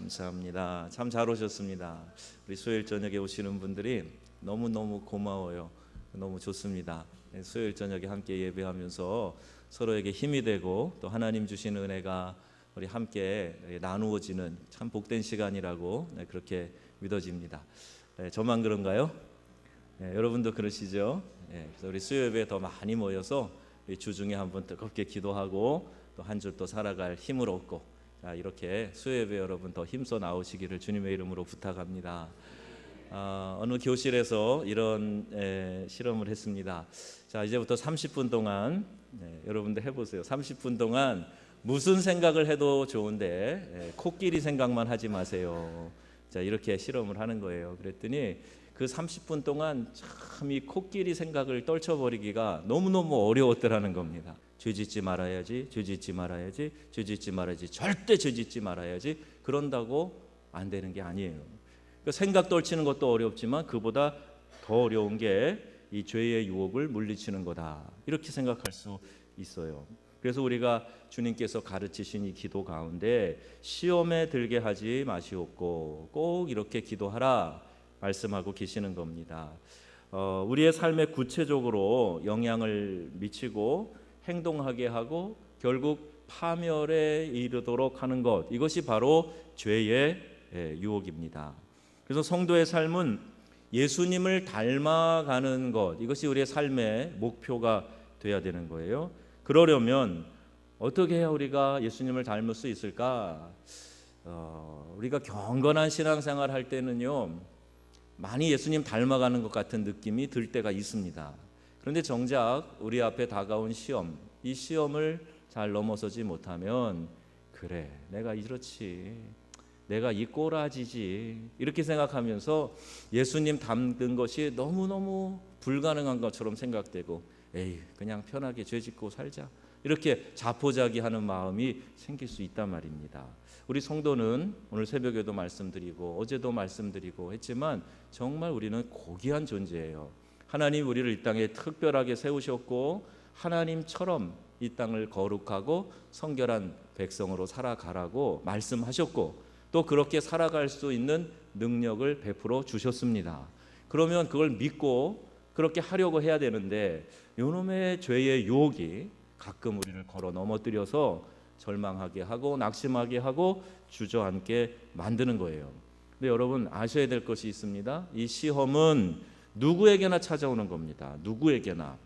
감사합니다. 참 잘 오셨습니다. 우리 수요일 저녁에 오시는 분들이 너무너무 고마워요. 너무 좋습니다. 수요일 저녁에 함께 예배하면서 서로에게 힘이 되고 또 하나님 주시는 은혜가 우리 함께 나누어지는 참 복된 시간이라고 그렇게 믿어집니다. 저만 그런가요? 여러분도 그러시죠? 그래서 우리 수요 예배에 더 많이 모여서 주중에 한번 뜨겁게 기도하고 또 한 주 또 살아갈 힘을 얻고, 자, 이렇게 수요 예배 여러분 더 힘써 나오시기를 주님의 이름으로 부탁합니다. 어느 교실에서 이런 실험을 했습니다. 자, 이제부터 30분 동안 여러분들 해보세요. 30분 동안 무슨 생각을 해도 좋은데 코끼리 생각만 하지 마세요. 자, 이렇게 실험을 하는 거예요. 그랬더니 그 30분 동안 참 이 코끼리 생각을 떨쳐버리기가 너무너무 어려웠더라는 겁니다. 죄짓지 말아야지, 죄짓지 말아야지, 죄짓지 말아야지, 절대 죄짓지 말아야지. 그런다고 안 되는 게 아니에요. 그러니까 생각 떨치는 것도 어렵지만 그보다 더 어려운 게 이 죄의 유혹을 물리치는 거다, 이렇게 생각할 수 있어요. 그래서 우리가 주님께서 가르치신 이 기도 가운데 시험에 들게 하지 마시옵고 꼭 이렇게 기도하라 말씀하고 계시는 겁니다. 우리의 삶에 구체적으로 영향을 미치고 행동하게 하고 결국 파멸에 이르도록 하는 것, 이것이 바로 죄의 유혹입니다. 그래서 성도의 삶은 예수님을 닮아가는 것, 이것이 우리의 삶의 목표가 돼야 되는 거예요. 그러려면 어떻게 해야 우리가 예수님을 닮을 수 있을까? 우리가 경건한 신앙생활 할 때는요, 많이 예수님 닮아가는 것 같은 느낌이 들 때가 있습니다. 그런데 정작 우리 앞에 다가온 시험, 이 시험을 잘 넘어서지 못하면 그래, 내가 이렇지, 내가 이 꼬라지지, 이렇게 생각하면서 예수님 닮는 것이 너무너무 불가능한 것처럼 생각되고, 에이, 그냥 편하게 죄 짓고 살자, 이렇게 자포자기하는 마음이 생길 수 있단 말입니다. 우리 성도는 오늘 새벽에도 말씀드리고 어제도 말씀드리고 했지만 정말 우리는 고귀한 존재예요. 하나님 우리를 이 땅에 특별하게 세우셨고 하나님처럼 이 땅을 거룩하고 성결한 백성으로 살아가라고 말씀하셨고 또 그렇게 살아갈 수 있는 능력을 베풀어 주셨습니다. 그러면 그걸 믿고 그렇게 하려고 해야 되는데 요놈의 죄의 유혹이 가끔 우리를 걸어 넘어뜨려서 절망하게 하고 낙심하게 하고 주저앉게 만드는 거예요. 근데 여러분 아셔야 될 것이 있습니다. 이 시험은 누구에게나 찾아오는 겁니다. 누구에게나.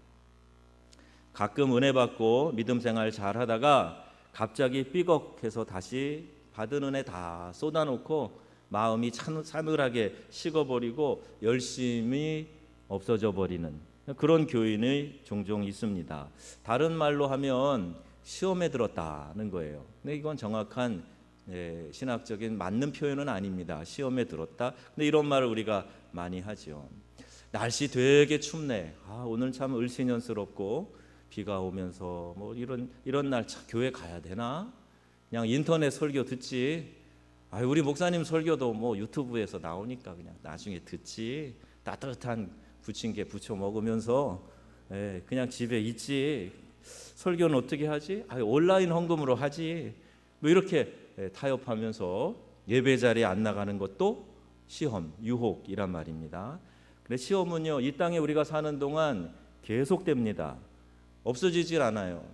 가끔 은혜 받고 믿음 생활 잘 하다가 갑자기 삐걱해서 다시 받은 은혜 다 쏟아놓고 마음이 싸늘하게 식어버리고 열심이 없어져 버리는 그런 교인이 종종 있습니다. 다른 말로 하면 시험에 들었다는 거예요. 근데 이건 정확한 신학적인 맞는 표현은 아닙니다. 시험에 들었다. 근데 이런 말을 우리가 많이 하죠. 날씨 되게 춥네. 오늘 참 을씨년스럽고 비가 오면서 뭐 이런 날 교회 가야 되나? 그냥 인터넷 설교 듣지. 우리 목사님 설교도 뭐 유튜브에서 나오니까 그냥 나중에 듣지. 따뜻한 부침개 부쳐 먹으면서 그냥 집에 있지. 설교는 어떻게 하지? 온라인 헌금으로 하지. 뭐 이렇게 타협하면서 예배 자리에 안 나가는 것도 시험, 유혹이란 말입니다. 근데 시험은요, 이 땅에 우리가 사는 동안 계속됩니다. 없어지질 않아요.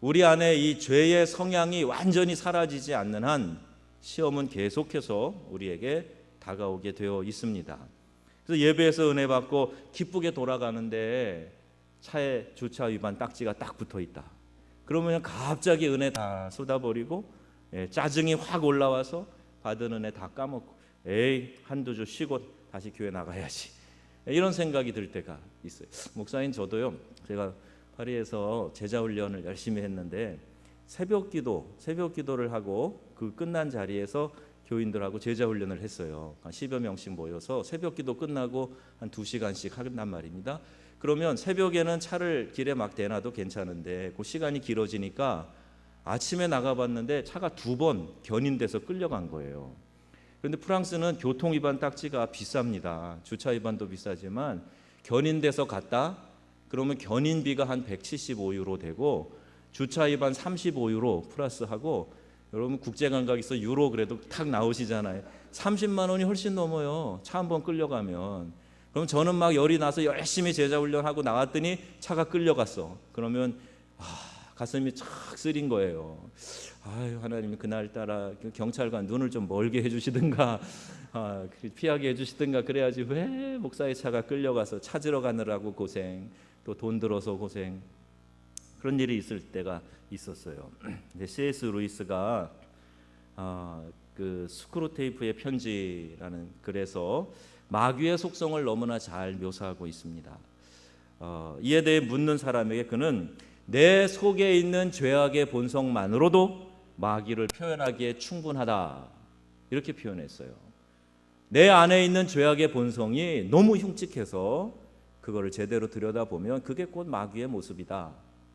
우리 안에 이 죄의 성향이 완전히 사라지지 않는 한 시험은 계속해서 우리에게 다가오게 되어 있습니다. 그래서 예배에서 은혜 받고 기쁘게 돌아가는데 차에 주차 위반 딱지가 딱 붙어 있다. 그러면 갑자기 은혜 다 쏟아버리고 짜증이 확 올라와서 받은 은혜 다 까먹고 에이 한두 주 쉬고 다시 교회 나가야지, 이런 생각이 들 때가 있어요. 목사님 저도요, 제가 파리에서 제자 훈련을 열심히 했는데 새벽 기도를 하고 그 끝난 자리에서 교인들하고 제자 훈련을 했어요. 한 10여 명씩 모여서 새벽 기도 끝나고 한 2시간씩 한단 말입니다. 그러면 새벽에는 차를 길에 막 대놔도 괜찮은데 그 시간이 길어지니까 아침에 나가봤는데 차가 2번 견인돼서 끌려간 거예요. 그런데 프랑스는 교통 위반 딱지가 비쌉니다. 주차 위반도 비싸지만 견인돼서 갔다 그러면 견인비가 한 175유로 되고 주차 위반 35유로 플러스하고 여러분 국제 감각에서 유로 그래도 탁 나오시잖아요. 30만 원이 훨씬 넘어요. 차 한 번 끌려가면. 그럼 저는 막 열이 나서 열심히 제자 훈련하고 나왔더니 차가 끌려갔어. 그러면 가슴이 착 쓰린 거예요. 아유, 하나님 그날따라 경찰관 눈을 좀 멀게 해주시든가 피하게 해주시든가 그래야지 왜 목사의 차가 끌려가서 찾으러 가느라고 고생, 또 돈 들어서 고생, 그런 일이 있을 때가 있었어요. 근데 C.S. 루이스가 그 스크루테이프의 편지라는 글에서 마귀의 속성을 너무나 잘 묘사하고 있습니다. 이에 대해 묻는 사람에게 그는 내 속에 있는 죄악의 본성만으로도 마귀를 표현하기에 충분하다, 이렇게 표현했어요. 내 안에 있는 죄악의 본성이 너무 흉측해서 그거를 제대로 들여다보면 그게 곧 마귀의 모습이다,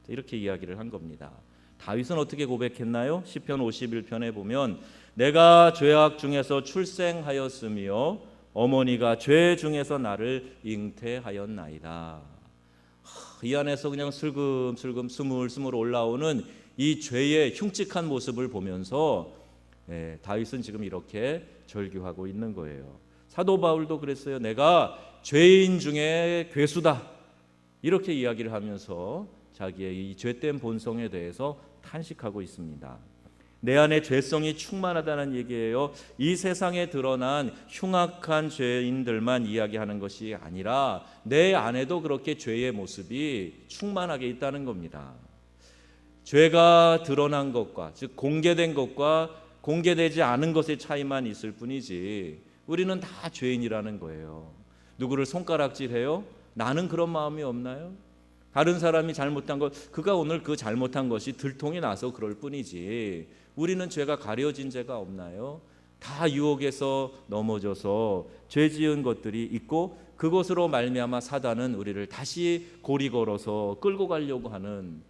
이렇게 이야기를 한 겁니다. 다윗은 어떻게 고백했나요? 시편 51편에 보면 내가 죄악 중에서 출생하였으며 어머니가 죄 중에서 나를 잉태하였나이다. 이 안에서 그냥 슬금슬금 스물스물 올라오는 이 죄의 흉측한 모습을 보면서 다윗은 지금 이렇게 절규하고 있는 거예요. 사도 바울도 그랬어요. 내가 죄인 중에 괴수다, 이렇게 이야기를 하면서 자기의 이 죄된 본성에 대해서 탄식하고 있습니다. 내 안에 죄성이 충만하다는 얘기예요. 이 세상에 드러난 흉악한 죄인들만 이야기하는 것이 아니라 내 안에도 그렇게 죄의 모습이 충만하게 있다는 겁니다. 죄가 드러난 것과, 즉 공개된 것과 공개되지 않은 것의 차이만 있을 뿐이지 우리는 다 죄인이라는 거예요. 누구를 손가락질해요? 나는 그런 마음이 없나요? 다른 사람이 잘못한 것, 그가 오늘 그 잘못한 것이 들통이 나서 그럴 뿐이지 우리는 죄가 가려진 죄가 없나요? 다 유혹에서 넘어져서 죄 지은 것들이 있고 그것으로 말미암아 사단은 우리를 다시 고리 걸어서 끌고 가려고 하는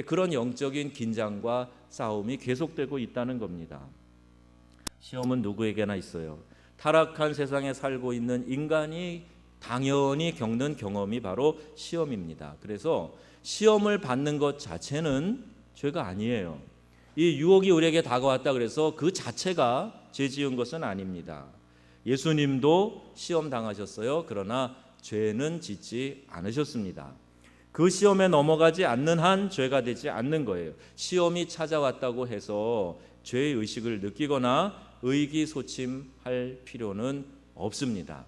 그런 영적인 긴장과 싸움이 계속되고 있다는 겁니다. 시험은 누구에게나 있어요. 타락한 세상에 살고 있는 인간이 당연히 겪는 경험이 바로 시험입니다. 그래서 시험을 받는 것 자체는 죄가 아니에요. 이 유혹이 우리에게 다가왔다 그래서 그 자체가 죄 지은 것은 아닙니다. 예수님도 시험 당하셨어요. 그러나 죄는 짓지 않으셨습니다. 그 시험에 넘어가지 않는 한 죄가 되지 않는 거예요. 시험이 찾아왔다고 해서 죄의 의식을 느끼거나 의기소침할 필요는 없습니다.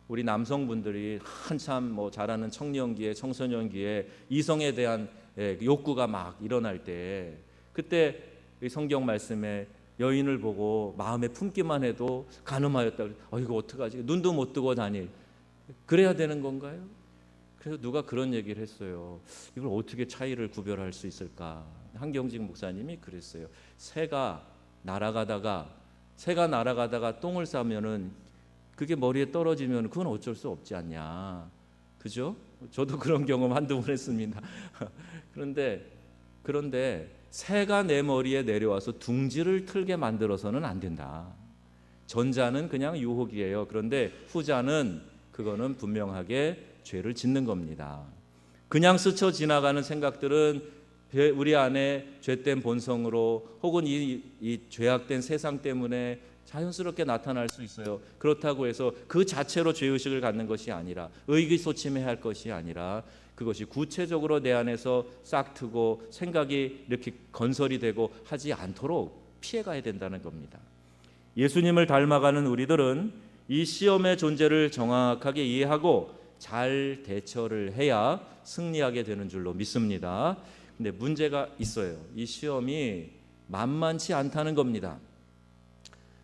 우리 남성분들이 한참 자라는 청년기에, 청소년기에 이성에 대한 욕구가 막 일어날 때, 그때 성경 말씀에 여인을 보고 마음에 품기만 해도 간음하였다. 이거 어떡하지? 눈도 못 뜨고 다닐. 그래야 되는 건가요? 그래서 누가 그런 얘기를 했어요. 이걸 어떻게 차이를 구별할 수 있을까? 한경직 목사님이 그랬어요. 새가 날아가다가 똥을 싸면은 그게 머리에 떨어지면 그건 어쩔 수 없지 않냐, 그죠? 저도 그런 경험 한두 번 했습니다. 그런데 새가 내 머리에 내려와서 둥지를 틀게 만들어서는 안 된다. 전자는 그냥 유혹이에요. 그런데 후자는 그거는 분명하게 죄를 짓는 겁니다. 그냥 스쳐 지나가는 생각들은 우리 안에 죄된 본성으로 혹은 이 죄악된 세상 때문에 자연스럽게 나타날 수 있어요. 그렇다고 해서 그 자체로 죄의식을 갖는 것이 아니라, 의기소침해야 할 것이 아니라, 그것이 구체적으로 내 안에서 싹트고 생각이 이렇게 건설이 되고 하지 않도록 피해가야 된다는 겁니다. 예수님을 닮아가는 우리들은 이 시험의 존재를 정확하게 이해하고 잘 대처를 해야 승리하게 되는 줄로 믿습니다. 근데 문제가 있어요. 이 시험이 만만치 않다는 겁니다.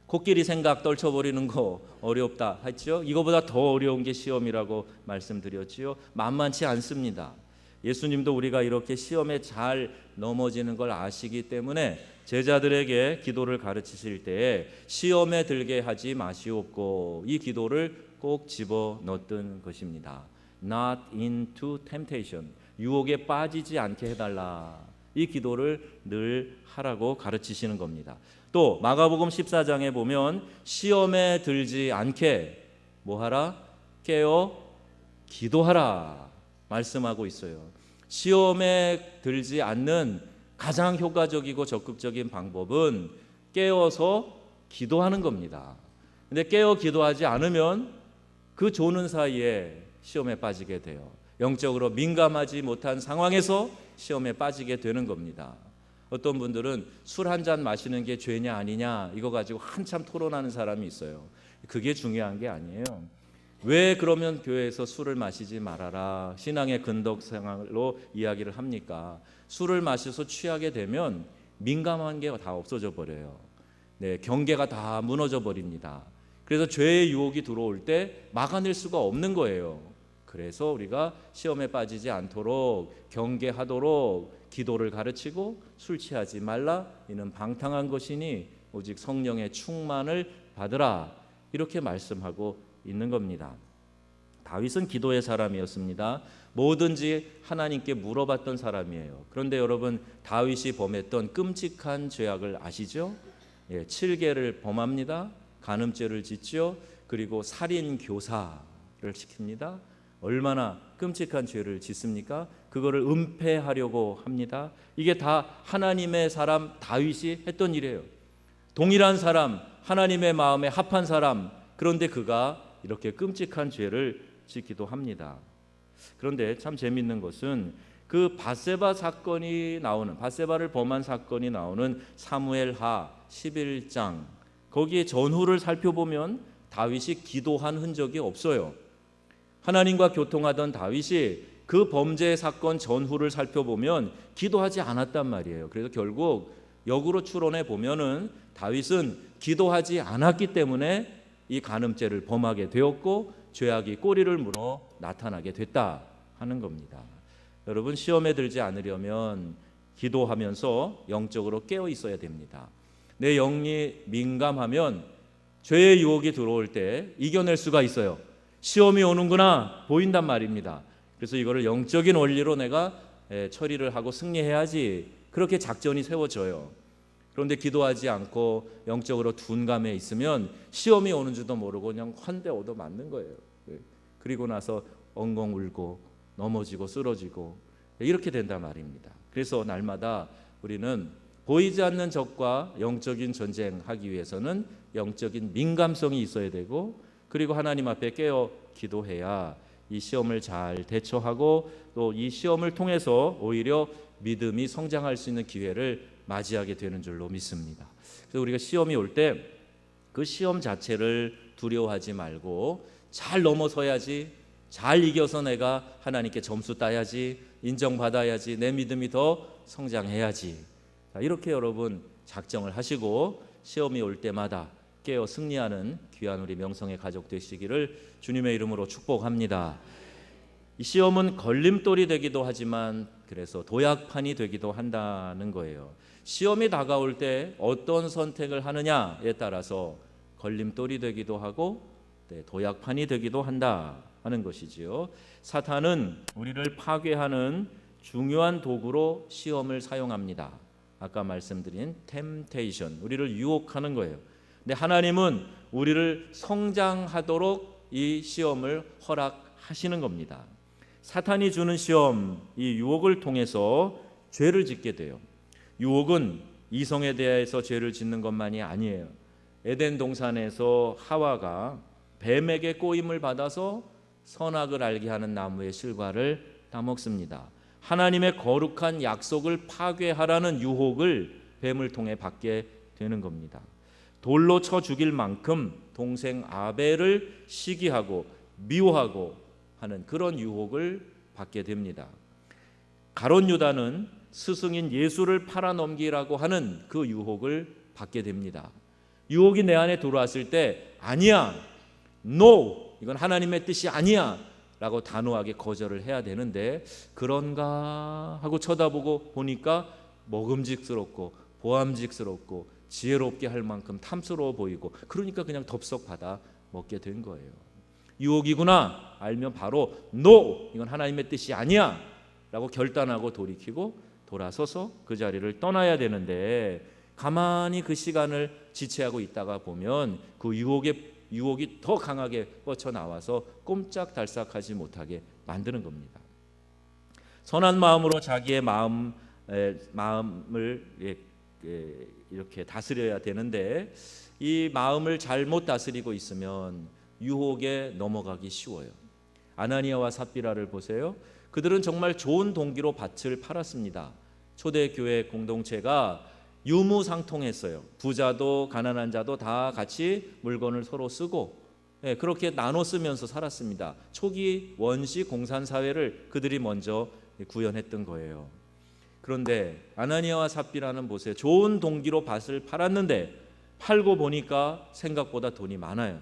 코끼리 생각 떨쳐버리는 거 어렵다 했죠. 이거보다 더 어려운 게 시험이라고 말씀드렸지요. 만만치 않습니다. 예수님도 우리가 이렇게 시험에 잘 넘어지는 걸 아시기 때문에 제자들에게 기도를 가르치실 때에 시험에 들게 하지 마시옵고, 이 기도를 꼭 집어넣었던 것입니다. Not into temptation, 유혹에 빠지지 않게 해달라. 이 기도를 늘 하라고 가르치시는 겁니다. 또 마가복음 14장에 보면 시험에 들지 않게 뭐하라? 깨어 기도하라 말씀하고 있어요. 시험에 들지 않는 가장 효과적이고 적극적인 방법은 깨어서 기도하는 겁니다. 근데 깨어 기도하지 않으면 그 조는 사이에 시험에 빠지게 돼요. 영적으로 민감하지 못한 상황에서 시험에 빠지게 되는 겁니다. 어떤 분들은 술 한 잔 마시는 게 죄냐 아니냐 이거 가지고 한참 토론하는 사람이 있어요. 그게 중요한 게 아니에요. 왜 그러면 교회에서 술을 마시지 말아라, 신앙의 근덕생활로 이야기를 합니까? 술을 마셔서 취하게 되면 민감한 게 다 없어져 버려요. 네, 경계가 다 무너져 버립니다. 그래서 죄의 유혹이 들어올 때 막아낼 수가 없는 거예요. 그래서 우리가 시험에 빠지지 않도록 경계하도록 기도를 가르치고 술 취하지 말라, 이는 방탕한 것이니 오직 성령의 충만을 받으라, 이렇게 말씀하고 있는 겁니다. 다윗은 기도의 사람이었습니다. 뭐든지 하나님께 물어봤던 사람이에요. 그런데 여러분, 다윗이 범했던 끔찍한 죄악을 아시죠? 7계를 범합니다. 간음죄를 짓죠. 그리고 살인 교사를 시킵니다. 얼마나 끔찍한 죄를 짓습니까? 그거를 은폐하려고 합니다. 이게 다 하나님의 사람 다윗이 했던 일이에요. 동일한 사람, 하나님의 마음에 합한 사람, 그런데 그가 이렇게 끔찍한 죄를 짓기도 합니다. 그런데 참 재밌는 것은 그 밧세바 사건이 나오는, 밧세바를 범한 사건이 나오는 사무엘하 11장, 거기에 전후를 살펴보면 다윗이 기도한 흔적이 없어요. 하나님과 교통하던 다윗이 그 범죄 사건 전후를 살펴보면 기도하지 않았단 말이에요. 그래서 결국 역으로 추론해 보면은 다윗은 기도하지 않았기 때문에 이 간음죄를 범하게 되었고 죄악이 꼬리를 물어 나타나게 됐다 하는 겁니다. 여러분, 시험에 들지 않으려면 기도하면서 영적으로 깨어 있어야 됩니다. 내 영이 민감하면 죄의 유혹이 들어올 때 이겨낼 수가 있어요. 시험이 오는구나 보인단 말입니다. 그래서 이거를 영적인 원리로 내가 처리를 하고 승리해야지, 그렇게 작전이 세워져요. 그런데 기도하지 않고 영적으로 둔감해 있으면 시험이 오는 줄도 모르고 그냥 한 대 얻어 맞는 거예요. 그리고 나서 엉엉 울고 넘어지고 쓰러지고 이렇게 된단 말입니다. 그래서 날마다 우리는 보이지 않는 적과 영적인 전쟁하기 위해서는 영적인 민감성이 있어야 되고, 그리고 하나님 앞에 깨어 기도해야 이 시험을 잘 대처하고 또 이 시험을 통해서 오히려 믿음이 성장할 수 있는 기회를 맞이하게 되는 줄로 믿습니다. 그래서 우리가 시험이 올 때 그 시험 자체를 두려워하지 말고 잘 넘어서야지, 잘 이겨서 내가 하나님께 점수 따야지, 인정받아야지, 내 믿음이 더 성장해야지, 이렇게 여러분 작정을 하시고 시험이 올 때마다 깨어 승리하는 귀한 우리 명성의 가족 되시기를 주님의 이름으로 축복합니다. 이 시험은 걸림돌이 되기도 하지만 그래서 도약판이 되기도 한다는 거예요. 시험이 다가올 때 어떤 선택을 하느냐에 따라서 걸림돌이 되기도 하고 도약판이 되기도 한다 하는 것이지요. 사탄은 우리를 파괴하는 중요한 도구로 시험을 사용합니다. 아까 말씀드린 템테이션, 우리를 유혹하는 거예요. 근데 하나님은 우리를 성장하도록 이 시험을 허락하시는 겁니다. 사탄이 주는 시험, 이 유혹을 통해서 죄를 짓게 돼요. 유혹은 이성에 대해서 죄를 짓는 것만이 아니에요. 에덴 동산에서 하와가 뱀에게 꼬임을 받아서 선악을 알게 하는 나무의 실과를 따먹습니다. 하나님의 거룩한 약속을 파괴하라는 유혹을 뱀을 통해 받게 되는 겁니다. 돌로 쳐 죽일 만큼 동생 아벨을 시기하고 미워하고 하는 그런 유혹을 받게 됩니다. 가룟 유다는 스승인 예수를 팔아넘기라고 하는 그 유혹을 받게 됩니다. 유혹이 내 안에 들어왔을 때 아니야, no, 이건 하나님의 뜻이 아니야 라고 단호하게 거절을 해야 되는데, 그런가 하고 쳐다보고 보니까 먹음직스럽고 보암직스럽고 지혜롭게 할 만큼 탐스러워 보이고, 그러니까 그냥 덥석 받아 먹게 된 거예요. 유혹이구나 알면 바로 no, 이건 하나님의 뜻이 아니야 라고 결단하고 돌이키고 돌아서서 그 자리를 떠나야 되는데, 가만히 그 시간을 지체하고 있다가 보면 그 유혹이 더 강하게 뻗쳐나와서 꼼짝달싹하지 못하게 만드는 겁니다. 선한 마음으로 자기의 마음을 이렇게 다스려야 되는데 이 마음을 잘못 다스리고 있으면 유혹에 넘어가기 쉬워요. 아나니아와 삽비라를 보세요. 그들은 정말 좋은 동기로 밭을 팔았습니다. 초대교회 공동체가 유무상통했어요. 부자도 가난한 자도 다 같이 물건을 서로 쓰고 그렇게 나눠 쓰면서 살았습니다. 초기 원시 공산사회를 그들이 먼저 구현했던 거예요. 그런데 아나니아와 삽비라는 보세요. 좋은 동기로 밭을 팔았는데 팔고 보니까 생각보다 돈이 많아요.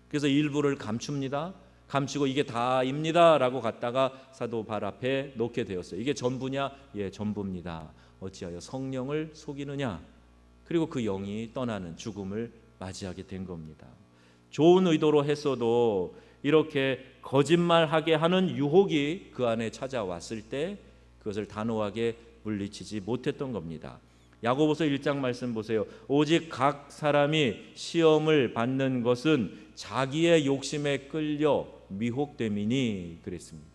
그래서 일부를 감춥니다. 감추고 이게 다입니다 라고 갖다가 사도 발 앞에 놓게 되었어요. 이게 전부냐? 예, 전부입니다. 어찌하여 성령을 속이느냐? 그리고 그 영이 떠나는 죽음을 맞이하게 된 겁니다. 좋은 의도로 했어도 이렇게 거짓말하게 하는 유혹이 그 안에 찾아왔을 때 그것을 단호하게 물리치지 못했던 겁니다. 야고보서 1장 말씀 보세요. 오직 각 사람이 시험을 받는 것은 자기의 욕심에 끌려 미혹됨이니 그랬습니다.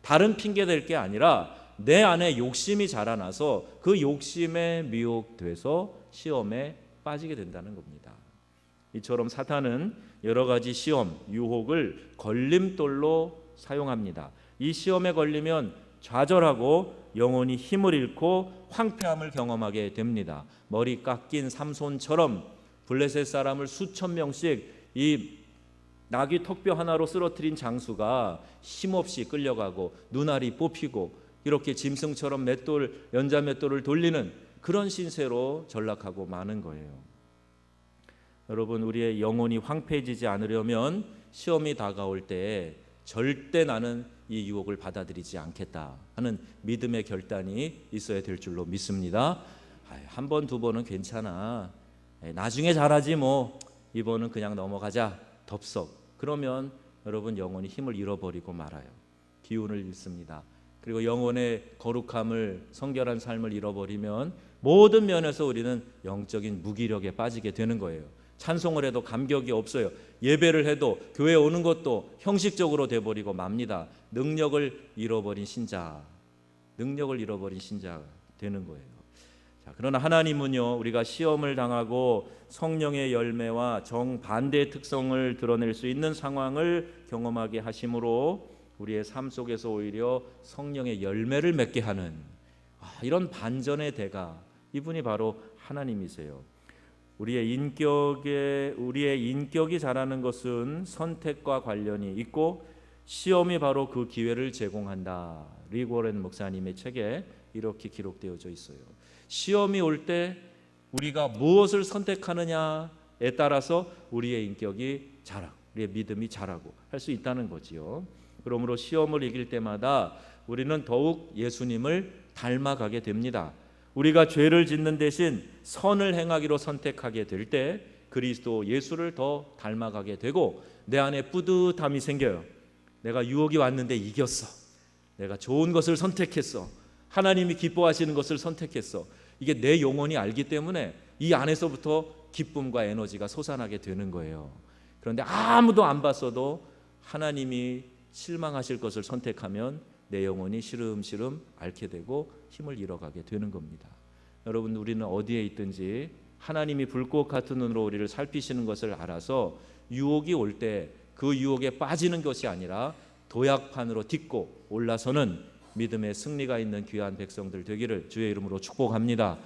다른 핑계 댈 게 아니라 내 안에 욕심이 자라나서 그 욕심에 미혹돼서 시험에 빠지게 된다는 겁니다. 이처럼 사탄은 여러 가지 시험, 유혹을 걸림돌로 사용합니다. 이 시험에 걸리면 좌절하고 영혼이 힘을 잃고 황폐함을 경험하게 됩니다. 머리 깎인 삼손처럼 블레셋 사람을 수천 명씩 이 나귀 턱뼈 하나로 쓰러뜨린 장수가 힘없이 끌려가고 눈알이 뽑히고 이렇게 짐승처럼 연자 맷돌을 돌리는 그런 신세로 전락하고 마는 거예요. 여러분, 우리의 영혼이 황폐해지지 않으려면 시험이 다가올 때 절대 나는 이 유혹을 받아들이지 않겠다 하는 믿음의 결단이 있어야 될 줄로 믿습니다. 한 번, 두 번은 괜찮아. 나중에 잘하지 뭐. 이번은 그냥 넘어가자. 덥석. 그러면 여러분 영혼이 힘을 잃어버리고 말아요. 기운을 잃습니다. 그리고 영혼의 거룩함을, 성결한 삶을 잃어버리면 모든 면에서 우리는 영적인 무기력에 빠지게 되는 거예요. 찬송을 해도 감격이 없어요. 예배를 해도 교회 오는 것도 형식적으로 돼버리고 맙니다. 능력을 잃어버린 신자가 되는 거예요. 자, 그러나 하나님은요, 우리가 시험을 당하고 성령의 열매와 정반대의 특성을 드러낼 수 있는 상황을 경험하게 하심으로 우리의 삶 속에서 오히려 성령의 열매를 맺게 하는 이런 반전의 대가, 이분이 바로 하나님이세요. 우리의 인격이 자라는 것은 선택과 관련이 있고 시험이 바로 그 기회를 제공한다. 리고렌 목사님의 책에 이렇게 기록되어져 있어요. 시험이 올 때 우리가 무엇을 선택하느냐에 따라서 우리의 인격이 자라고 우리의 믿음이 자라고 할 수 있다는 거지요. 그러므로 시험을 이길 때마다 우리는 더욱 예수님을 닮아가게 됩니다. 우리가 죄를 짓는 대신 선을 행하기로 선택하게 될 때 그리스도 예수를 더 닮아가게 되고 내 안에 뿌듯함이 생겨요. 내가 유혹이 왔는데 이겼어. 내가 좋은 것을 선택했어. 하나님이 기뻐하시는 것을 선택했어. 이게 내 영혼이 알기 때문에 이 안에서부터 기쁨과 에너지가 솟아나게 되는 거예요. 그런데 아무도 안 봤어도 하나님이 실망하실 것을 선택하면 내 영혼이 시름시름 앓게 되고 힘을 잃어가게 되는 겁니다. 여러분, 우리는 어디에 있든지 하나님이 불꽃 같은 눈으로 우리를 살피시는 것을 알아서 유혹이 올 때 그 유혹에 빠지는 것이 아니라 도약판으로 딛고 올라서는 믿음의 승리가 있는 귀한 백성들 되기를 주의 이름으로 축복합니다.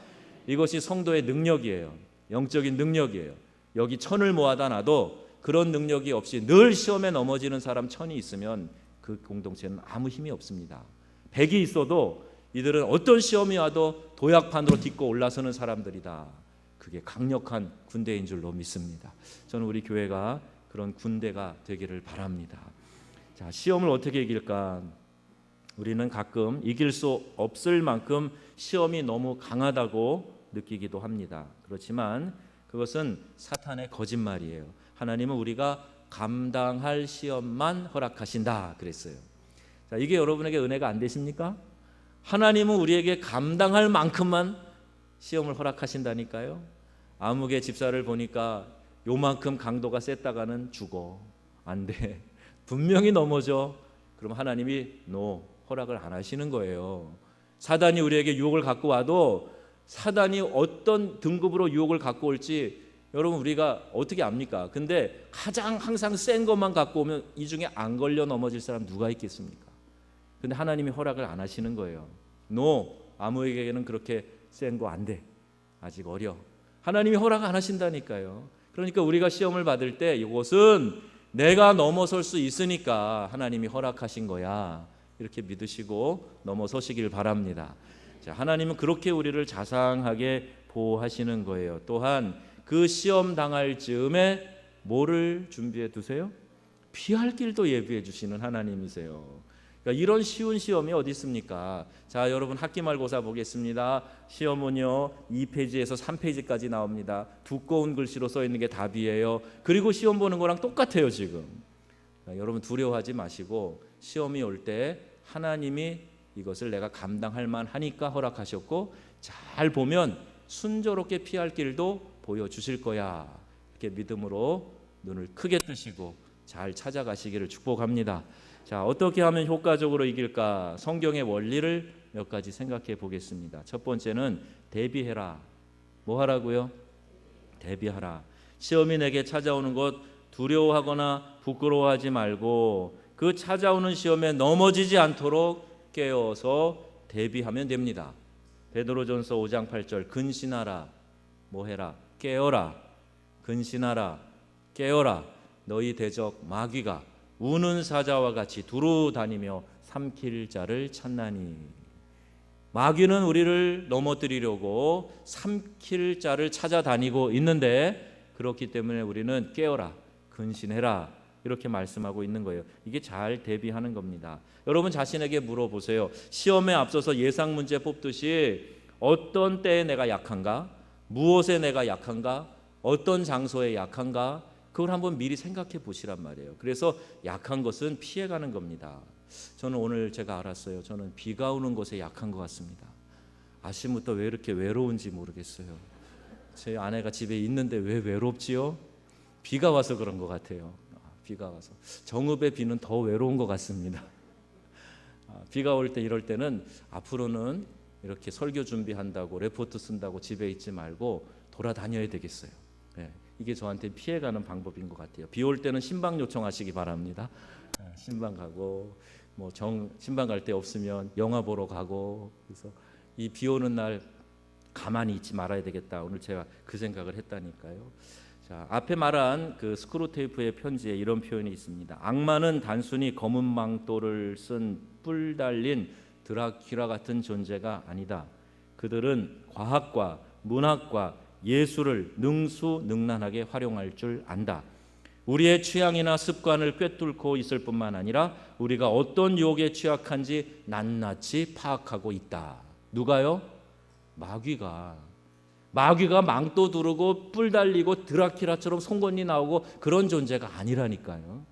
이것이 성도의 능력이에요. 영적인 능력이에요. 여기 천을 모아다 놔도 그런 능력이 없이 늘 시험에 넘어지는 사람 천이 있으면 그 공동체는 아무 힘이 없습니다. 100이 있어도 이들은 어떤 시험이 와도 도약판으로 딛고 올라서는 사람들이다. 그게 강력한 군대인 줄로 믿습니다. 저는 우리 교회가 그런 군대가 되기를 바랍니다. 자, 시험을 어떻게 이길까? 우리는 가끔 이길 수 없을 만큼 시험이 너무 강하다고 느끼기도 합니다. 그렇지만 그것은 사탄의 거짓말이에요. 하나님은 우리가 감당할 시험만 허락하신다 그랬어요. 자, 이게 여러분에게 은혜가 안 되십니까? 하나님은 우리에게 감당할 만큼만 시험을 허락하신다니까요. 아무개 집사를 보니까 요만큼 강도가 셌다가는 죽어. 안 돼. 분명히 넘어져. 그럼 하나님이 허락을 안 하시는 거예요. 사단이 우리에게 유혹을 갖고 와도 사단이 어떤 등급으로 유혹을 갖고 올지 여러분 우리가 어떻게 압니까? 근데 가장 항상 센 것만 갖고 오면 이 중에 안 걸려 넘어질 사람 누가 있겠습니까? 근데 하나님이 허락을 안 하시는 거예요. 노, 아무에게는 그렇게 센 거 안 돼. 아직 어려. 하나님이 허락 안 하신다니까요. 그러니까 우리가 시험을 받을 때 이것은 내가 넘어설 수 있으니까 하나님이 허락하신 거야. 이렇게 믿으시고 넘어서시길 바랍니다. 자, 하나님은 그렇게 우리를 자상하게 보호하시는 거예요. 또한 그 시험 당할 즈음에 뭐를 준비해 두세요? 피할 길도 예비해 주시는 하나님이세요. 그러니까 이런 쉬운 시험이 어디 있습니까? 자, 여러분 학기말고사 보겠습니다. 시험은요 2페이지에서 3페이지까지 나옵니다. 두꺼운 글씨로 써 있는 게 답이에요. 그리고 시험 보는 거랑 똑같아요 지금. 여러분 두려워하지 마시고 시험이 올 때 하나님이 이것을 내가 감당할 만하니까 허락하셨고 잘 보면 순조롭게 피할 길도 보여주실 거야. 이렇게 믿음으로 눈을 크게 뜨시고 잘 찾아가시기를 축복합니다. 자, 어떻게 하면 효과적으로 이길까? 성경의 원리를 몇 가지 생각해 보겠습니다. 첫 번째는 대비해라. 뭐 하라고요? 대비하라. 시험이 내게 찾아오는 것 두려워하거나 부끄러워하지 말고 그 찾아오는 시험에 넘어지지 않도록 깨어서 대비하면 됩니다. 베드로전서 5장 8절 근신하라. 뭐 해라? 깨어라. 근신하라. 깨어라. 너희 대적 마귀가 우는 사자와 같이 두루 다니며 삼킬 자를 찾나니. 마귀는 우리를 넘어뜨리려고 삼킬 자를 찾아다니고 있는데 그렇기 때문에 우리는 깨어라, 근신해라 이렇게 말씀하고 있는 거예요. 이게 잘 대비하는 겁니다. 여러분 자신에게 물어보세요. 시험에 앞서서 예상 문제 뽑듯이 어떤 때에 내가 약한가? 무엇에 내가 약한가? 어떤 장소에 약한가? 그걸 한번 미리 생각해 보시란 말이에요. 그래서 약한 것은 피해가는 겁니다. 저는 오늘 제가 알았어요. 저는 비가 오는 곳에 약한 것 같습니다. 아침부터 왜 이렇게 외로운지 모르겠어요. 제 아내가 집에 있는데 왜 외롭지요? 비가 와서 그런 것 같아요. 비가 와서. 정읍의 비는 더 외로운 것 같습니다. 비가 올 때 이럴 때는 앞으로는 이렇게 설교 준비한다고 레포트 쓴다고 집에 있지 말고 돌아다녀야 되겠어요. 네. 이게 저한테 피해가는 방법인 것 같아요. 비 올 때는 신방 요청하시기 바랍니다. 신방 가고 신방 갈 데 없으면 영화 보러 가고 그래서 이 비 오는 날 가만히 있지 말아야 되겠다. 오늘 제가 그 생각을 했다니까요. 자, 앞에 말한 그 스크루테이프의 편지에 이런 표현이 있습니다. 악마는 단순히 검은 망토를 쓴 뿔 달린 드라큘라 같은 존재가 아니다. 그들은 과학과 문학과 예술을 능수능란하게 활용할 줄 안다. 우리의 취향이나 습관을 꿰뚫고 있을 뿐만 아니라 우리가 어떤 유혹에 취약한지 낱낱이 파악하고 있다. 누가요? 마귀가 망토 두르고 뿔 달리고 드라큘라처럼 송곳니 나오고 그런 존재가 아니라니까요.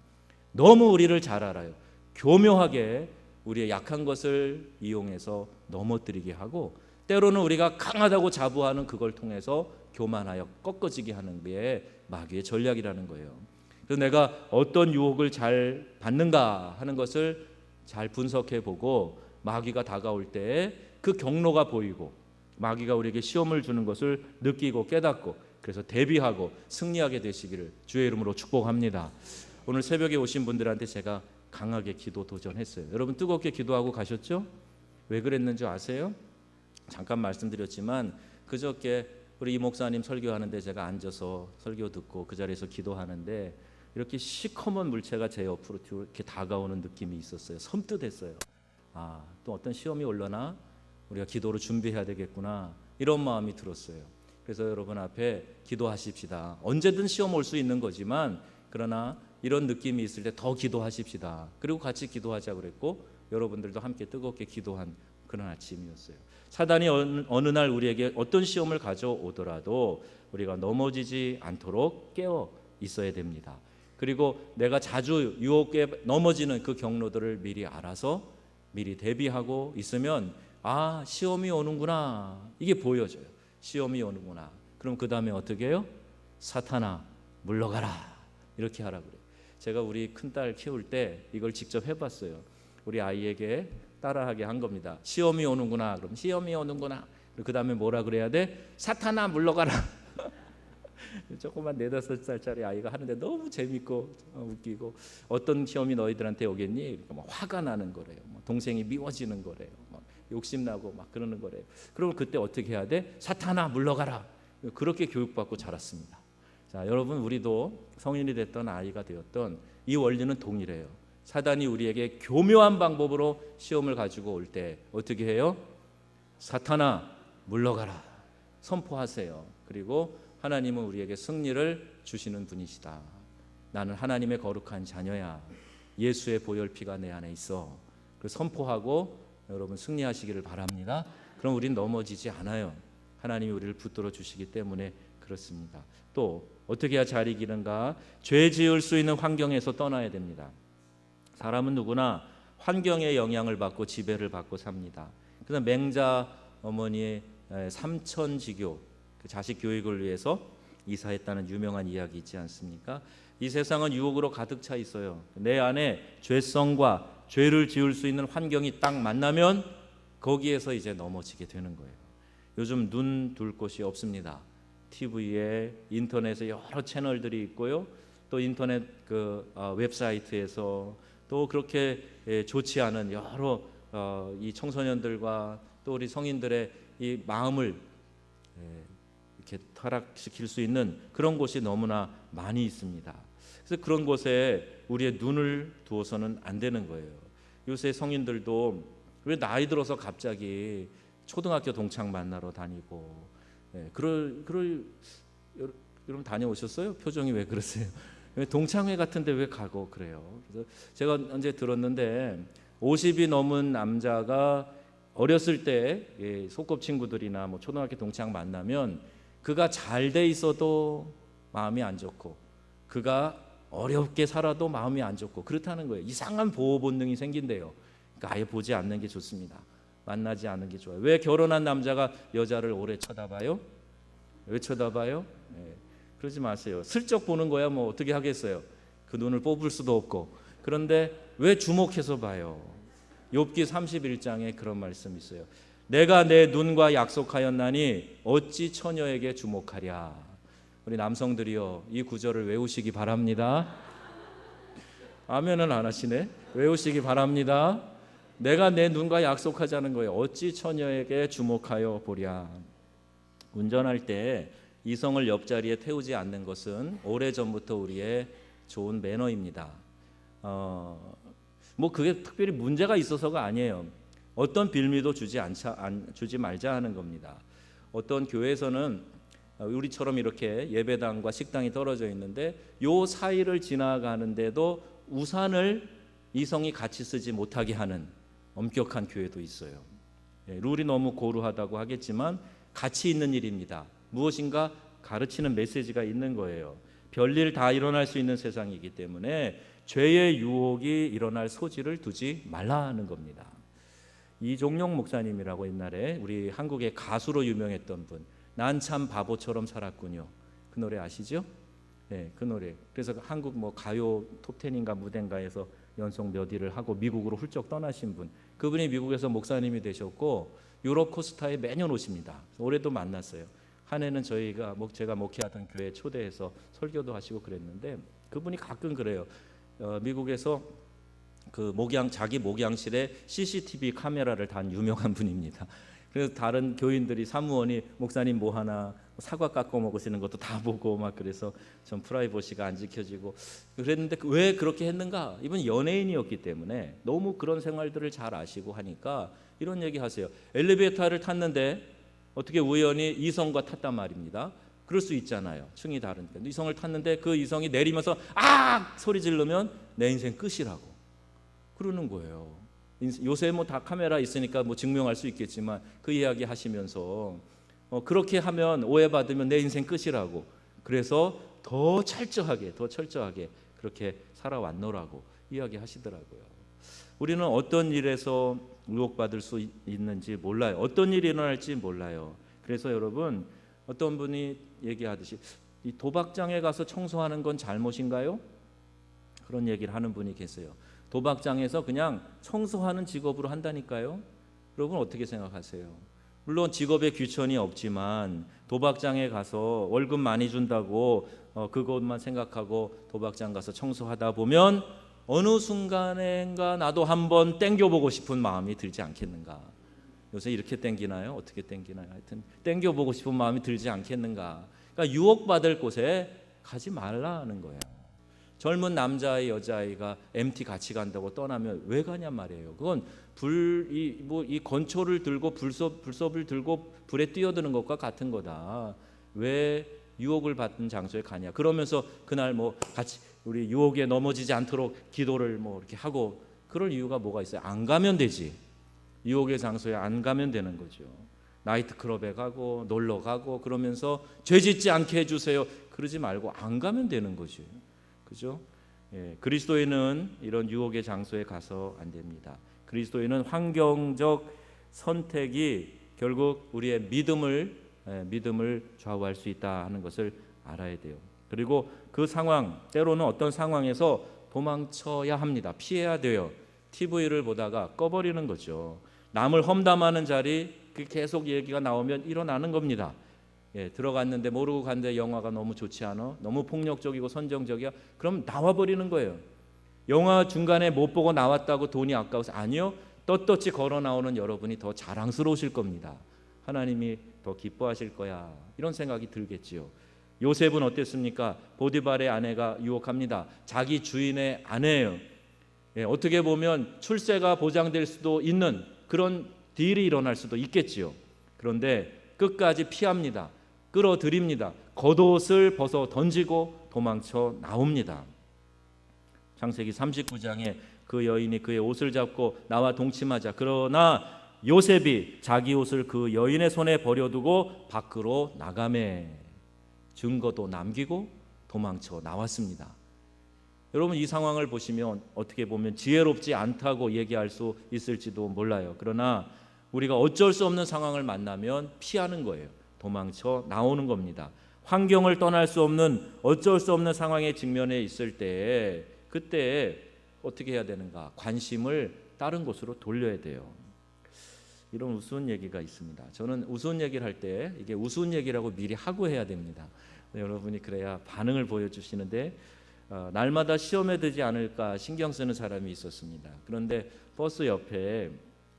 너무 우리를 잘 알아요. 교묘하게 우리의 약한 것을 이용해서 넘어뜨리게 하고 때로는 우리가 강하다고 자부하는 그걸 통해서 교만하여 꺾어지게 하는 게 마귀의 전략이라는 거예요. 그래서 내가 어떤 유혹을 잘 받는가 하는 것을 잘 분석해 보고 마귀가 다가올 때 그 경로가 보이고 마귀가 우리에게 시험을 주는 것을 느끼고 깨닫고 그래서 대비하고 승리하게 되시기를 주의 이름으로 축복합니다. 오늘 새벽에 오신 분들한테 제가 강하게 기도 도전했어요. 여러분 뜨겁게 기도하고 가셨죠? 왜 그랬는지 아세요? 잠깐 말씀드렸지만 그저께 우리 이 목사님 설교하는데 제가 앉아서 설교 듣고 그 자리에서 기도하는데 이렇게 시커먼 물체가 제 옆으로 이렇게 다가오는 느낌이 있었어요. 섬뜩했어요. 또 어떤 시험이 올려나 우리가 기도로 준비해야 되겠구나 이런 마음이 들었어요. 그래서 여러분 앞에 기도하십시다. 언제든 시험 올 수 있는 거지만 그러나 이런 느낌이 있을 때 더 기도하십시다. 그리고 같이 기도하자 그랬고 여러분들도 함께 뜨겁게 기도한 그런 아침이었어요. 사단이 어느 날 우리에게 어떤 시험을 가져오더라도 우리가 넘어지지 않도록 깨어 있어야 됩니다. 그리고 내가 자주 유혹에 넘어지는 그 경로들을 미리 알아서 미리 대비하고 있으면 시험이 오는구나 이게 보여져요. 시험이 오는구나. 그럼 그 다음에 어떻게 해요? 사탄아 물러가라 이렇게 하라 그래요. 제가 우리 큰딸 키울 때 이걸 직접 해봤어요. 우리 아이에게 따라하게 한 겁니다. 시험이 오는구나. 그럼 시험이 오는구나. 그 다음에 뭐라 그래야 돼? 사탄아 물러가라. 조그만 4-5살짜리 아이가 하는데 너무 재밌고 웃기고, 어떤 시험이 너희들한테 오겠니? 그러니까 막 화가 나는 거래요. 동생이 미워지는 거래요. 막 욕심나고 막 그러는 거래요. 그럼 그때 어떻게 해야 돼? 사탄아 물러가라. 그렇게 교육받고 자랐습니다. 자, 여러분, 우리도 성인이 됐던 아이가 되었던 이 원리는 동일해요. 사단이 우리에게 교묘한 방법으로 시험을 가지고 올 때 어떻게 해요? 사탄아 물러가라 선포하세요. 그리고 하나님은 우리에게 승리를 주시는 분이시다. 나는 하나님의 거룩한 자녀야. 예수의 보혈피가 내 안에 있어. 그 선포하고 여러분 승리하시기를 바랍니다. 그럼 우린 넘어지지 않아요. 하나님이 우리를 붙들어 주시기 때문에 그렇습니다. 또 어떻게 해야 잘 이기는가? 죄 지을 수 있는 환경에서 떠나야 됩니다. 사람은 누구나 환경의 영향을 받고 지배를 받고 삽니다. 그래서 맹자 어머니의 삼천지교, 그 자식 교육을 위해서 이사했다는 유명한 이야기 있지 않습니까? 이 세상은 유혹으로 가득 차 있어요. 내 안에 죄성과 죄를 지을 수 있는 환경이 딱 만나면 거기에서 이제 넘어지게 되는 거예요. 요즘 눈 둘 곳이 없습니다. TV에, 인터넷에 여러 채널들이 있고요. 또 인터넷 웹사이트에서 또 그렇게 좋지 않은 여러 이 청소년들과 또 우리 성인들의 이 마음을 이렇게 타락시킬 수 있는 그런 곳이 너무나 많이 있습니다. 그래서 그런 곳에 우리의 눈을 두어서는 안 되는 거예요. 요새 성인들도 왜 나이 들어서 갑자기 초등학교 동창 만나러 다니고, 여러분 다녀오셨어요? 표정이 왜 그러세요? 동창회 같은데 왜 가고 그래요? 그래서 제가 언제 들었는데 50이 넘은 남자가 어렸을 때 소꿉친구들이나 뭐 초등학교 동창 만나면 그가 잘 돼 있어도 마음이 안 좋고, 그가 어렵게 살아도 마음이 안 좋고 그렇다는 거예요. 이상한 보호 본능이 생긴대요. 그러니까 아예 보지 않는 게 좋습니다. 만나지 않는 게 좋아요. 왜 결혼한 남자가 여자를 오래 쳐다봐요? 왜 쳐다봐요? 그러지 마세요. 슬쩍 보는 거야 뭐 어떻게 하겠어요. 그 눈을 뽑을 수도 없고. 그런데 왜 주목해서 봐요? 욥기 31장에 그런 말씀이 있어요. 내가 내 눈과 약속하였나니 어찌 처녀에게 주목하랴. 우리 남성들이요, 이 구절을 외우시기 바랍니다. 아멘은 안 하시네. 외우시기 바랍니다. 내가 내 눈과 약속하자는 거예요. 어찌 처녀에게 주목하여 보랴. 운전할 때 이성을 옆자리에 태우지 않는 것은 오래전부터 우리의 좋은 매너입니다. 뭐 그게 특별히 문제가 있어서가 아니에요. 어떤 빌미도 주지 말자 하는 겁니다. 어떤 교회에서는 우리처럼 이렇게 예배당과 식당이 떨어져 있는데 요 사이를 지나가는데도 우산을 이성이 같이 쓰지 못하게 하는 엄격한 교회도 있어요. 룰이 너무 고루하다고 하겠지만 가치 있는 일입니다. 무엇인가 가르치는 메시지가 있는 거예요. 별일 다 일어날 수 있는 세상이기 때문에 죄의 유혹이 일어날 소지를 두지 말라는 겁니다. 이종용 목사님이라고 옛날에 우리 한국의 가수로 유명했던 분, 난 참 바보처럼 살았군요. 그 노래 아시죠? 네, 그 노래. 그래서 한국 뭐 가요 톱10인가 무대인가에서 연속 몇 위를 하고 미국으로 훌쩍 떠나신 분. 그분이 미국에서 목사님이 되셨고 유럽 코스타에 매년 오십니다. 올해도 만났어요. 한 해는 제가 목회하던 교회에 초대해서 설교도 하시고 그랬는데 그분이 가끔 그래요. 미국에서 그 자기 목양실에 CCTV 카메라를 단 유명한 분입니다. 그래서 다른 교인들이 사무원이 목사님 뭐 하나 사과 깎아 먹으시는 것도 다 보고 막 그래서 좀 프라이버시가 안 지켜지고 그랬는데 왜 그렇게 했는가? 이분 연예인이었기 때문에 너무 그런 생활들을 잘 아시고 하니까 이런 얘기 하세요. 엘리베이터를 탔는데 어떻게 우연히 이성과 탔단 말입니다. 그럴 수 있잖아요. 층이 다르니까. 이성을 탔는데 그 이성이 내리면서 아! 소리 지르면 내 인생 끝이라고 그러는 거예요. 요새 뭐 다 카메라 있으니까 뭐 증명할 수 있겠지만 그 이야기 하시면서 그렇게 하면 오해받으면 내 인생 끝이라고. 그래서 더 철저하게 그렇게 살아왔노라고 이야기하시더라고요. 우리는 어떤 일에서 유혹받을 수 있는지 몰라요. 어떤 일이 일어날지 몰라요. 그래서 여러분 어떤 분이 얘기하듯이 이 도박장에 가서 청소하는 건 잘못인가요? 그런 얘기를 하는 분이 계세요. 도박장에서 그냥 청소하는 직업으로 한다니까요. 여러분 어떻게 생각하세요? 물론 직업에 귀천이 없지만 도박장에 가서 월급 많이 준다고 그것만 생각하고 도박장 가서 청소하다 보면 어느 순간인가 나도 한번 땡겨보고 싶은 마음이 들지 않겠는가. 요새 이렇게 땡기나요? 어떻게 땡기나요? 하여튼 땡겨보고 싶은 마음이 들지 않겠는가. 그러니까 유혹받을 곳에 가지 말라는 거예요. 젊은 남자아이 여자아이가 MT 같이 간다고 떠나면 왜 가냔 말이에요. 그건 이 건초를 들고 불섭을 들고 불에 뛰어드는 것과 같은 거다. 왜 유혹을 받는 장소에 가냐. 그러면서 그날 뭐 같이 우리 유혹에 넘어지지 않도록 기도를 뭐 이렇게 하고 그럴 이유가 뭐가 있어요? 안 가면 되지. 유혹의 장소에 안 가면 되는 거죠. 나이트클럽에 가고 놀러 가고 그러면서 죄 짓지 않게 해주세요. 그러지 말고 안 가면 되는 거죠. 그죠? 예, 그리스도인은 이런 유혹의 장소에 가서 안 됩니다. 그리스도인은 환경적 선택이 결국 우리의 믿음을 좌우할 수 있다 하는 것을 알아야 돼요. 그리고 그 상황, 때로는 어떤 상황에서 도망쳐야 합니다. 피해야 돼요. TV를 보다가 꺼버리는 거죠. 남을 험담하는 자리 계속 얘기가 나오면 일어나는 겁니다. 예, 들어갔는데 모르고 갔는데 영화가 너무 좋지 않아? 너무 폭력적이고 선정적이야? 그럼 나와버리는 거예요. 영화 중간에 못 보고 나왔다고 돈이 아까워서 아니요. 떳떳이 걸어 나오는 여러분이 더 자랑스러우실 겁니다. 하나님이 더 기뻐하실 거야. 이런 생각이 들겠지요. 요셉은 어땠습니까? 보디발의 아내가 유혹합니다. 자기 주인의 아내예요. 예, 어떻게 보면 출세가 보장될 수도 있는 그런 딜이 일어날 수도 있겠지요. 그런데 끝까지 피합니다. 끌어들입니다. 겉옷을 벗어 던지고 도망쳐 나옵니다. 창세기 39장에 그 여인이 그의 옷을 잡고 나와 동침하자. 그러나 요셉이 자기 옷을 그 여인의 손에 버려두고 밖으로 나가매 증거도 남기고 도망쳐 나왔습니다. 여러분 이 상황을 보시면 어떻게 보면 지혜롭지 않다고 얘기할 수 있을지도 몰라요. 그러나 우리가 어쩔 수 없는 상황을 만나면 피하는 거예요. 도망쳐 나오는 겁니다. 환경을 떠날 수 없는 어쩔 수 없는 상황에 직면해 있을 때 그때 어떻게 해야 되는가? 관심을 다른 곳으로 돌려야 돼요. 이런 우스운 얘기가 있습니다. 저는 우스운 얘기를 할 때 이게 우스운 얘기라고 미리 하고 해야 됩니다. 여러분이 그래야 반응을 보여주시는데 날마다 시험에 들지 않을까 신경 쓰는 사람이 있었습니다. 그런데 버스 옆에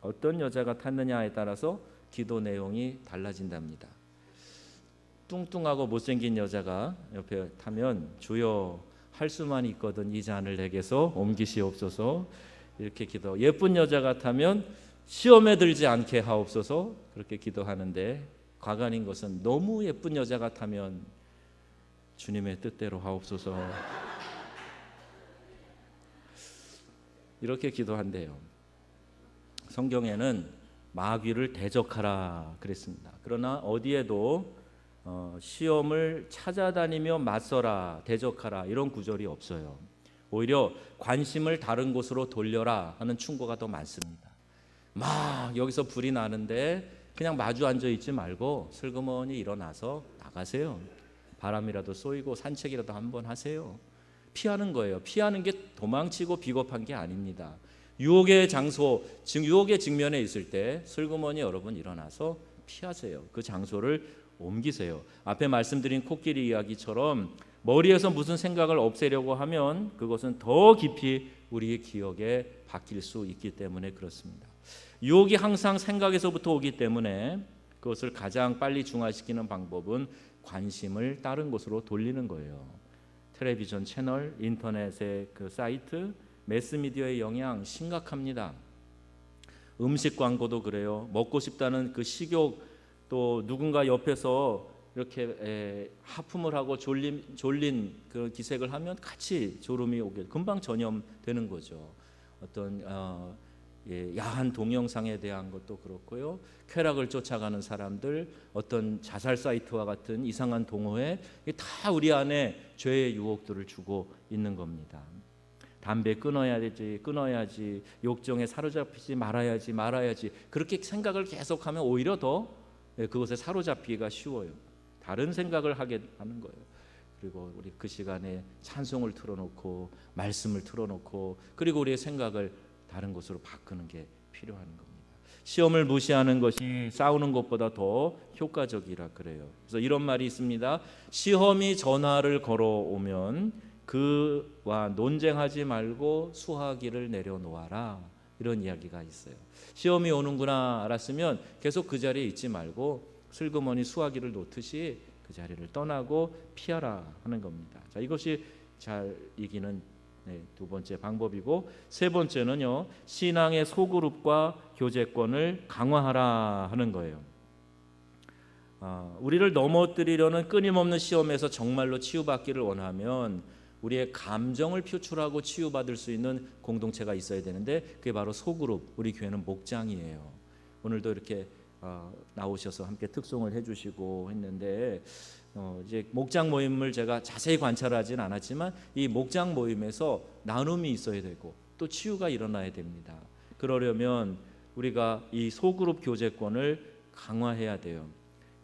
어떤 여자가 탔느냐에 따라서 기도 내용이 달라진답니다. 뚱뚱하고 못생긴 여자가 옆에 타면 주여 할 수만 있거든 이 잔을 내게서 옮기시옵소서 이렇게 기도. 예쁜 여자가 타면 시험에 들지 않게 하옵소서 그렇게 기도하는데 과간인 것은 너무 예쁜 여자가 타면 주님의 뜻대로 하옵소서 이렇게 기도한대요. 성경에는 마귀를 대적하라 그랬습니다. 그러나 어디에도 시험을 찾아다니며 맞서라 대적하라 이런 구절이 없어요. 오히려 관심을 다른 곳으로 돌려라 하는 충고가 더 많습니다. 막 여기서 불이 나는데 그냥 마주 앉아 있지 말고 슬그머니 일어나서 나가세요. 바람이라도 쏘이고 산책이라도 한번 하세요. 피하는 거예요. 피하는 게 도망치고 비겁한 게 아닙니다. 유혹의 장소, 즉 유혹의 직면에 있을 때 슬그머니 여러분 일어나서 피하세요. 그 장소를 옮기세요. 앞에 말씀드린 코끼리 이야기처럼 머리에서 무슨 생각을 없애려고 하면 그것은 더 깊이 우리의 기억에 박힐 수 있기 때문에 그렇습니다. 유혹이 항상 생각에서부터 오기 때문에 그것을 가장 빨리 중화시키는 방법은 관심을 다른 곳으로 돌리는 거예요. 텔레비전 채널, 인터넷의 그 사이트, 매스미디어의 영향 심각합니다. 음식 광고도 그래요. 먹고 싶다는 그 식욕 또 누군가 옆에서 이렇게 하품을 하고 졸린 그 기색을 하면 같이 졸음이 오게 금방 전염되는 거죠. 어떤 야한 동영상에 대한 것도 그렇고요. 쾌락을 쫓아가는 사람들, 어떤 자살 사이트와 같은 이상한 동호회, 다 우리 안에 죄의 유혹들을 주고 있는 겁니다. 담배 끊어야지, 욕정에 사로잡히지 말아야지 그렇게 생각을 계속하면 오히려 더 그것에 사로잡히기가 쉬워요. 다른 생각을 하게 하는 거예요. 그리고 우리 그 시간에 찬송을 틀어놓고 말씀을 틀어놓고 그리고 우리의 생각을 다른 곳으로 바꾸는 게 필요한 겁니다. 시험을 무시하는 것이 싸우는 것보다 더 효과적이라 그래요. 그래서 이런 말이 있습니다. 시험이 전화를 걸어오면 그와 논쟁하지 말고 수화기를 내려놓아라. 이런 이야기가 있어요. 시험이 오는구나 알았으면 계속 그 자리에 있지 말고 슬그머니 수화기를 놓듯이 그 자리를 떠나고 피하라 하는 겁니다. 자, 이것이 잘 이기는 두 번째 방법이고, 세 번째는요, 신앙의 소그룹과 교제권을 강화하라 하는 거예요. 우리를 넘어뜨리려는 끊임없는 시험에서 정말로 치유받기를 원하면 우리의 감정을 표출하고 치유받을 수 있는 공동체가 있어야 되는데, 그게 바로 소그룹, 우리 교회는 목장이에요. 오늘도 이렇게 나오셔서 함께 특송을 해주시고 했는데, 이제 목장 모임을 제가 자세히 관찰하진 않았지만 이 목장 모임에서 나눔이 있어야 되고 또 치유가 일어나야 됩니다. 그러려면 우리가 이 소그룹 교제권을 강화해야 돼요.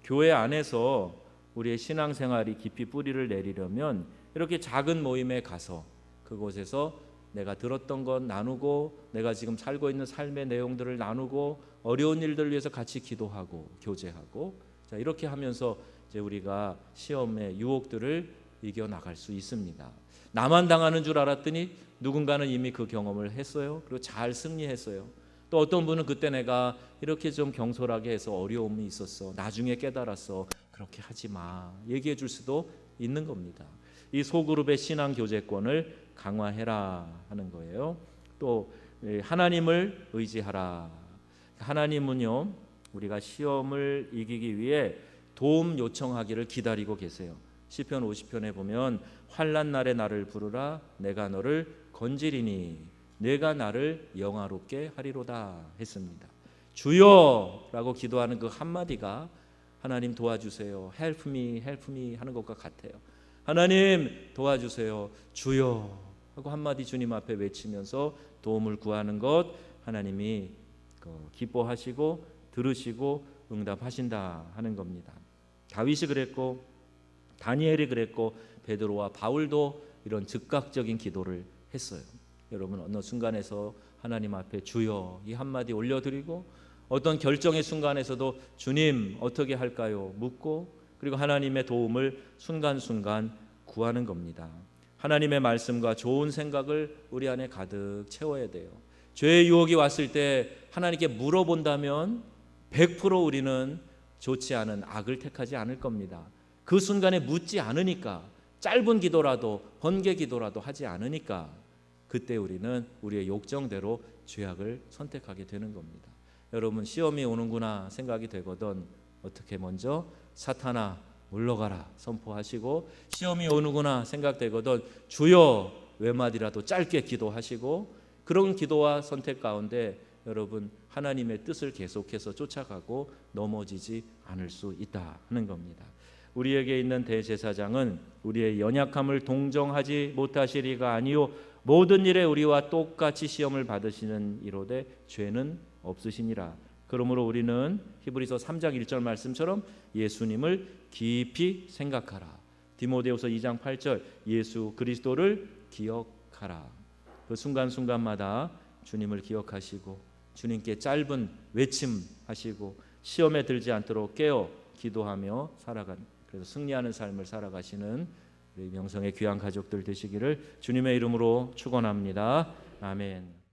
교회 안에서 우리의 신앙생활이 깊이 뿌리를 내리려면 이렇게 작은 모임에 가서 그곳에서 내가 들었던 건 나누고, 내가 지금 살고 있는 삶의 내용들을 나누고, 어려운 일들을 위해서 같이 기도하고 교제하고, 자, 이렇게 하면서 이제 우리가 시험의 유혹들을 이겨나갈 수 있습니다. 나만 당하는 줄 알았더니 누군가는 이미 그 경험을 했어요. 그리고 잘 승리했어요. 또 어떤 분은 그때 내가 이렇게 좀 경솔하게 해서 어려움이 있었어, 나중에 깨달았어, 그렇게 하지 마, 얘기해 줄 수도 있는 겁니다. 이 소그룹의 신앙 교제권을 강화해라 하는 거예요. 또 하나님을 의지하라. 하나님은요, 우리가 시험을 이기기 위해 도움 요청하기를 기다리고 계세요. 시편 50편에 보면 환난 날에 나를 부르라, 내가 너를 건지리니 내가 나를 영화롭게 하리로다 했습니다. 주여라고 기도하는 그 한마디가 하나님 도와주세요, help me, help me 하는 것과 같아요. 하나님 도와주세요, 주여 하고 한마디 주님 앞에 외치면서 도움을 구하는 것, 하나님이 기뻐하시고 들으시고 응답하신다 하는 겁니다. 다윗이 그랬고, 다니엘이 그랬고, 베드로와 바울도 이런 즉각적인 기도를 했어요. 여러분, 어느 순간에서 하나님 앞에 주여 이 한마디 올려드리고, 어떤 결정의 순간에서도 주님 어떻게 할까요 묻고, 그리고 하나님의 도움을 순간순간 구하는 겁니다. 하나님의 말씀과 좋은 생각을 우리 안에 가득 채워야 돼요. 죄의 유혹이 왔을 때 하나님께 물어본다면 100% 우리는 좋지 않은 악을 택하지 않을 겁니다. 그 순간에 묻지 않으니까, 짧은 기도라도 번개 기도라도 하지 않으니까 그때 우리는 우리의 욕정대로 죄악을 선택하게 되는 겁니다. 여러분, 시험이 오는구나 생각이 되거든 어떻게 먼저 사탄아 물러가라 선포하시고, 시험이 오는구나 생각되거든 주여 외마디라도 짧게 기도하시고, 그런 기도와 선택 가운데 여러분 하나님의 뜻을 계속해서 쫓아가고 넘어지지 않을 수 있다 하는 겁니다. 우리에게 있는 대제사장은 우리의 연약함을 동정하지 못하시리가 아니요 모든 일에 우리와 똑같이 시험을 받으시는 이로되 죄는 없으시니라. 그러므로 우리는 히브리서 3장 1절 말씀처럼 예수님을 깊이 생각하라. 디모데후서 2장 8절 예수 그리스도를 기억하라. 그 순간순간마다 주님을 기억하시고 주님께 짧은 외침하시고 시험에 들지 않도록 깨어 기도하며 살아가는, 그래서 승리하는 삶을 살아가시는 우리 명성의 귀한 가족들 되시기를 주님의 이름으로 축원합니다. 아멘.